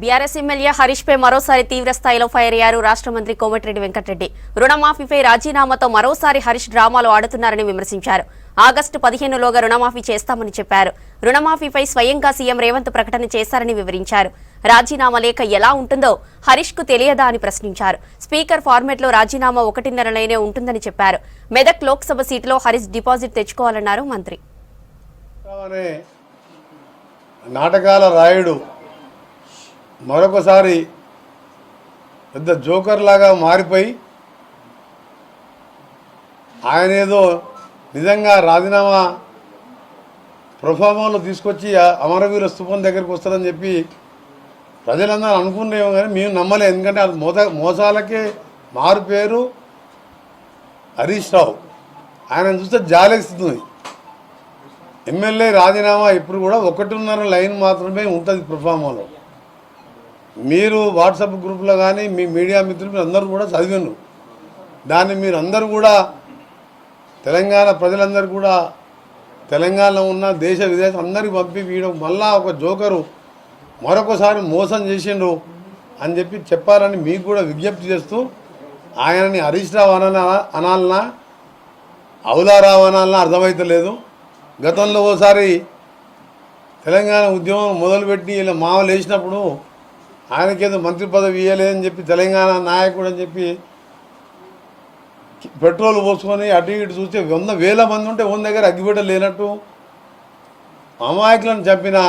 BRS MLA Harish పై మరోసారి తీవ్ర స్థాయిలో ఫైర్ అయ్యారు రాష్ట్ర మంత్రి కోమటిరెడ్డి వెంకటరెడ్డి. రుణమాఫీపై రాజీనామాతో మరోసారి హరీష్ డ్రామాలు ఆడుతున్నారని విమర్శించారు. ఆగస్టు 15లోగా రుణమాఫీ చేస్తామని చెప్పారు. రుణమాఫీపై స్వయంగా సీఎం రేవంత్ ప్రకటన చేశారని వివరించారు. రాజీనామా లేఖ ఎలా ఉంటుందో హరీష్ కు తెలియదా అని ప్రశ్నించారు. స్పీకర్ ఫార్మెట్లో రాజీనామా 1.5 నెలనే ఉంటుందని చెప్పారు. మెదక్ లోక్సభ సీటులో హరీష్ డిపాజిట్ తెచ్చుకోవాలన్నారు మంత్రి. నాటకాల రాయుడు మరొకసారి పెద్ద జోకర్ లాగా మారిపోయి ఆయన ఏదో నిజంగా రాజీనామా ప్రొఫార్మాలో తీసుకొచ్చి అమరవీర స్థూపం దగ్గరికి వస్తారని చెప్పి ప్రజలందరూ అనుకునేమో కానీ మేము నమ్మలేదు. ఎందుకంటే అది మోసాలకే మారు పేరు హరీష్ రావు. ఆయన చూస్తే జాలేస్తుంది. ఎమ్మెల్యే రాజీనామా ఇప్పుడు కూడా 1.5 లైన్ మాత్రమే ఉంటుంది ప్రొఫార్మాలో. మీరు వాట్సాప్ గ్రూప్లో కానీ మీ మీడియా మిత్రులు అందరూ కూడా చదివారు. దాన్ని మీరు అందరూ కూడా తెలంగాణ ప్రజలందరూ కూడా తెలంగాణలో ఉన్న దేశ విదేశం అందరికి పంపి వీడు మళ్ళా ఒక జోకరు మరొకసారి మోసం చేసిండు అని చెప్పి చెప్పాలని మీకు కూడా విజ్ఞప్తి చేస్తూ ఆయనని హరీష్ రావు అనాలన్నా అవులారావు అనాలన్నా అర్థమవుతలేదు. గతంలో ఓసారి తెలంగాణ ఉద్యమం మొదలుపెట్టి ఇలా మామూలు వేసినప్పుడు ఆయనకేదో మంత్రి పదవి ఇవ్వలేదని చెప్పి తెలంగాణ నాయకుడు అని చెప్పి పెట్రోల్ పోసుకొని అటు ఇటు చూస్తే 100,000 మంది ఉంటే 100 దగ్గర అగ్గిపెట్ట లేనట్టు అమాయకులను చంపిన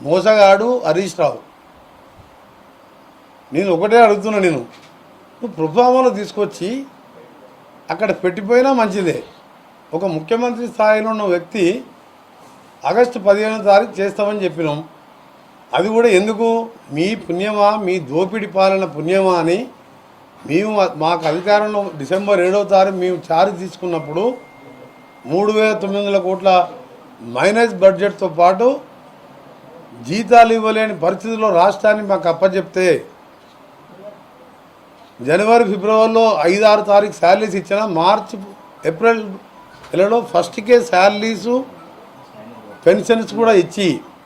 మోసగాడు హరీష్ రావు. నేను ఒకటే అడుగుతున్నా, నువ్వు ప్రొఫార్మాలో తీసుకొచ్చి అక్కడ పెట్టిపోయినా మంచిదే. ఒక ముఖ్యమంత్రి స్థాయిలో ఉన్న వ్యక్తి ఆగస్టు 15వ తారీఖు చేస్తామని చెప్పినాం. అది కూడా ఎందుకు మీ పుణ్యమా, మీ దోపిడి పాలన పుణ్యమా అని మేము మాకు అధికారంలో డిసెంబర్ 7వ తారీఖు మేము ఛార్జ్ తీసుకున్నప్పుడు 3,900 కోట్ల మైనస్ బడ్జెట్తో పాటు జీతాలు ఇవ్వలేని పరిస్థితుల్లో రాష్ట్రాన్ని మాకు అప్పచెప్తే జనవరి ఫిబ్రవరిలో 5-6 తారీఖు శాలరీస్ ఇచ్చిన మార్చి ఏప్రిల్ నెలలో ఫస్ట్కే శాలరీసు పెన్షన్స్ కూడా ఇచ్చి